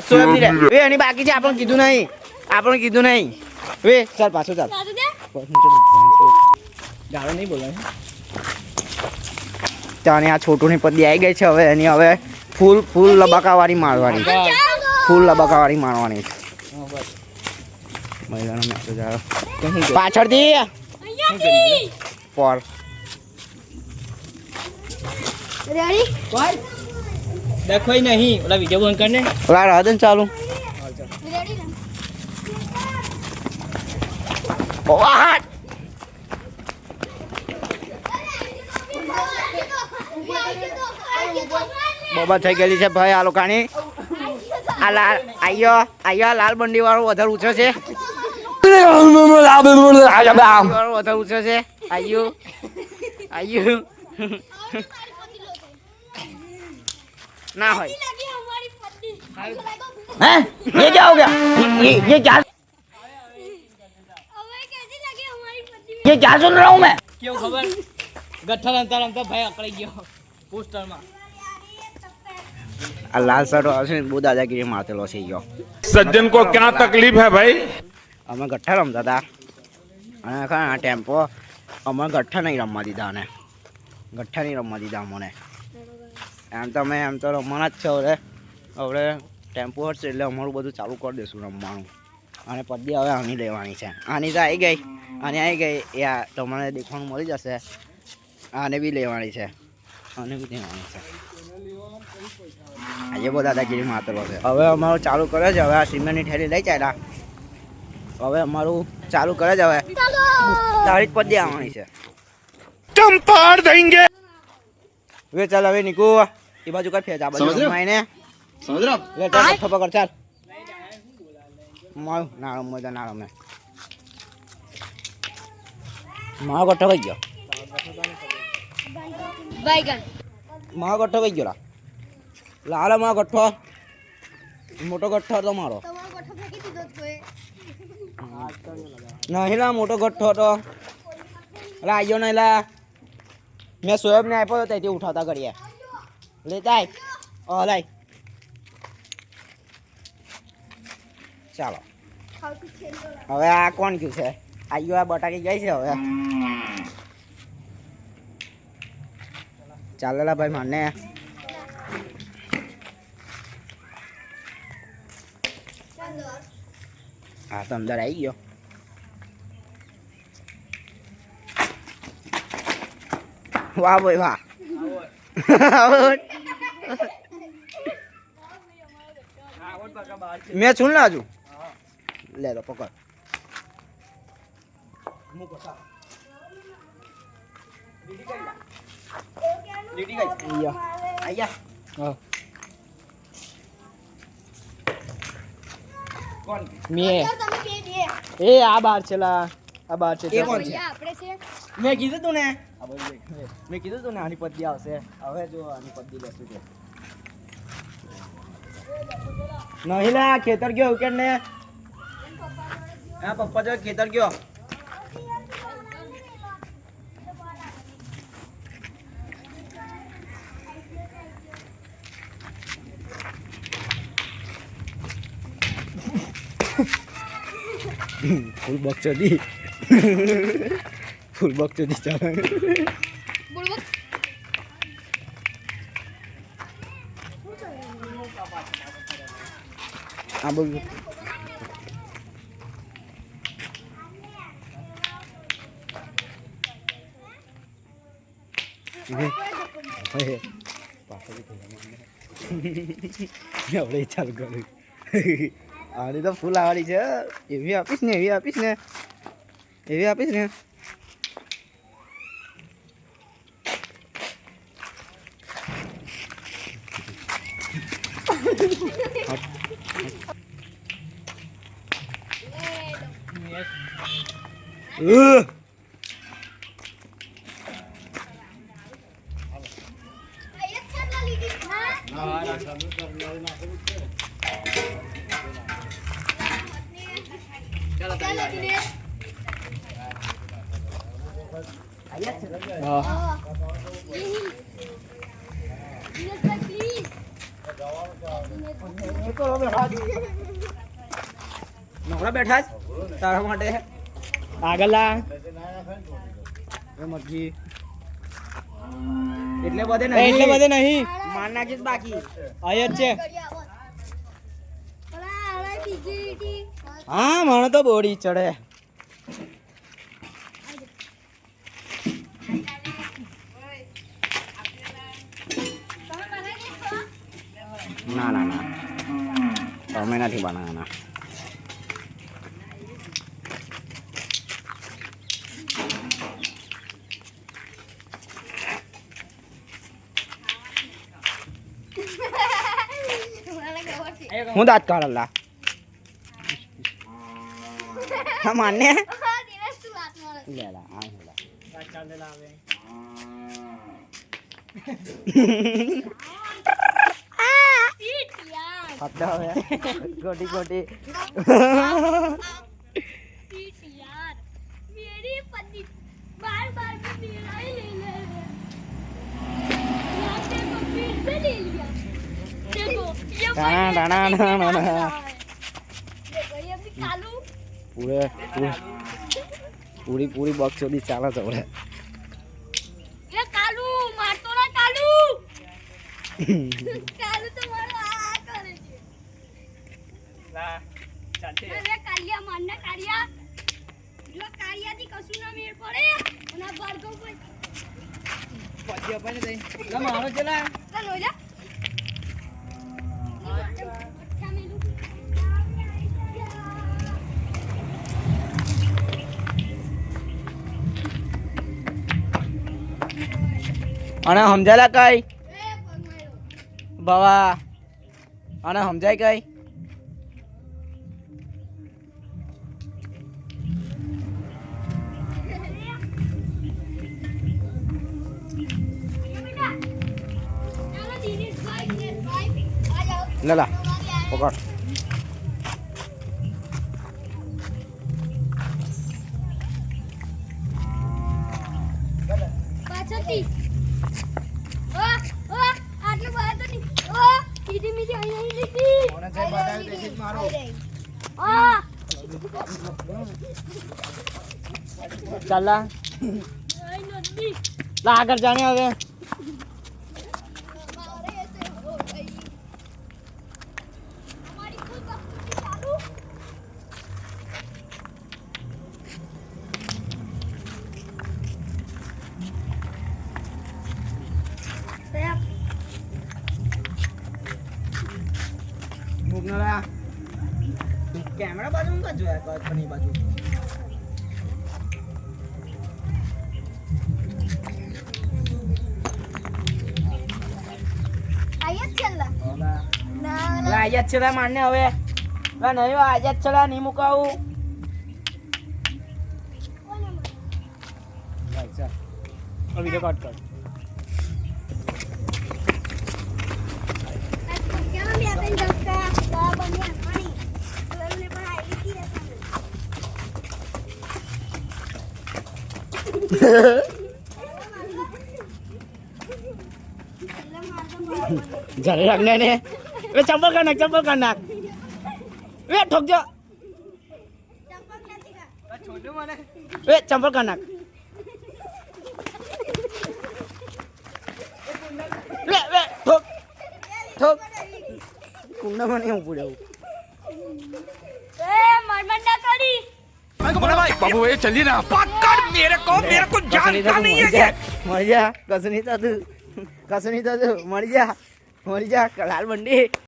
Soybean રે way એની બાકી છે આપણને કીધું નહીં વે ચાલ પાછો ચાલ ગાળો નહીં બોલાય તાને આ છોટુની પદ્દી આવી ગઈ છે હવે એની હવે ફૂલ લબાકાવાળી મારવાની છે મહિલાનો મેસેજ આવ્યો પાછળથી પર રેડી કોણ देखो ही नहीं ओला वीडियो बंद करने ઓલા રાધન ચાલુ રેડી ને ઓહાટ બોબા થઈ ગયેલી છે ભાઈ આ લોકાની આ લાલ આયો લાલ બંડી વાળો વધારે ઊંચો છે વધારે ઊંચો છે આયુ ना हो हैं ये क्या हो गया ये क्या ये क्या सुन रहा हूँ मैं क्यों खबर गट्ठा रमता रमता भाई अकड़ी गयो पोस्टर में आ लाल शर्ट आसे बो दादागिरी मारतेलो છે યો सज्जन को क्या तकलीफ है भाई અમે ગઠ્ઠા રમતા હતા અને આ ટેમ્પો અમે ગઠ્ઠા નહીં રમવા દીધા ને અમને એમ તો રમવાના જ છે હવે ટેમ્પો હટશે એટલે અમારું બધું ચાલુ કરી દઈશું રમવાનું અને પદ્દી હવે આની લેવાની છે આની તો આવી ગઈ એ આ તમને દેખવાનું મળી જશે આને બી લેવાની છે આજે બહુ દાદાગીરી માતરો છે હવે અમારું ચાલુ કરે છે હવે આ સિમેન્ટની ઠેલી લઈ ચાલ્યા હવે અમારું ચાલુ કરે છે હવે તારી જ પદ્દી આવવાની છે चंपाड़ देंगे वे चल હવે નીકુ એ બાજુ કર ફેજ આ બાજુ માઈને સમજ રો લે ચાલ ઠપ કર ચાલ માવ ના મજા ના રમે માવ ગઠ્ઠો વઈ ગયો બાયગન માવ ગઠ્ઠો વઈ ગયો લાલ માવ ગઠ્ઠો મોટો ગઠ્ઠો તો મારો તમારો ગોઠો ફેંકી દીધો તોય નહીં લા મોટો ગઠ્ઠો તો અલા આયો નહીં લા મેં સોયબ ને આપ્યો તો તેથી ઉઠાવતા કરીએ લેતા લાય ચાલો હવે આ કોણ ગયું છે આયો આ બટાકી ગઈ છે હવે ચાલેલા ભાઈ મને હા તો અંદર આવી ગયો વાહ ભાઈ વાહ मैं सुन ला जू ले लो पकड़ मैं તમે કે દે ए आ बार चला आ बार એ चला કોણ છે આપણે છે મેં કીધું તું ને મેં કીધું તું ને આની પદ્દી આવશે હવે જો આની પદ્દી લેશું જો નહીં લા ખેતર ગયો વિકેટ ને હા પપ્પા જો ખેતર ગયો ફૂલ બકચોદી ચાલે બોલવા આ બોલ આપણે ચાલુ કર્યું આની તો ફૂલ આવડી છે એવી આપીશ ને નવરા બેઠા જ તારા માટે આગળ લા એ મરજી એટલે બધે એટલે બધે નહીં માર નાખી બાકી આય જ છે બીજી હા મને તો બોડી ચડે ના ના ના તમે નથી બનાવવાના હું દાંત કાઢલા હા માને લેલા આ હેલા ફટો હવે ગોટી ગોટી यार मेरी पति बार बार मेरा ही ले ले यहाँ पे तो फिर से ले लिया देखो ये टाना टाना टाना देखो ये भी कालू પૂરે પૂરી પૂરી બક્સોડી ચાલે છે હવે ये कालू मारतो ना कालू कालू तो मारो आ करे छे લા ચાલશે અરે કાલિયા મારના કાલિયા જો કાલિયાથી કશું ના મેળ પડે અને આ ભાર્ગવ ભાઈ પછી અપાઈને દઈ લા મારો ચલા ના લોજા અચ્છા મેલું અને સમજાયેલા કઈ એ પગમાયો બાવા અને સમજાય કઈ બેટા ચાલો દિનેશભાઈ આ જાઓ લેલા પકડ પાછળથી ઓ આટલું બહાર તો નહીં ઓ મીઠી મીઠી અહીં લીધી મને જે બતાવ્યું તેથી જ મારો. આ ચાલા અહીં નથી લા આગળ જાણે હવે મારે એસે હો ગઈ हमारी खुद बख्शी चालू મૂકનારા કેમેરા બાજુ કા જોયા કરની બાજુ આયત ચાલલા ઓલા ના આયાત છે મારને હવે લા નહીં આયાત છે નહીં મુકાવું કોને ચાલ આ વિડિયો કટ કર કેમ મે આપેન જસ્કા બા બન્યા પાણી લઈને પણ આવી ગઈ જરે રાખને ને એ ચંપલ કર નાખ એ ઠોકજો ચંપલ ક્યાંથી કા છોડું મને એ ચંપલ કર નાખ લે ઠોક ઠોક કુંડામાં નહીં હું પડ્યો એ મરમંડા કરી बाबू ये चलिए ना पकड़ मेरे को जानता नहीं है क्या મરી જા કસની થતું મરી જા લાલ બંડી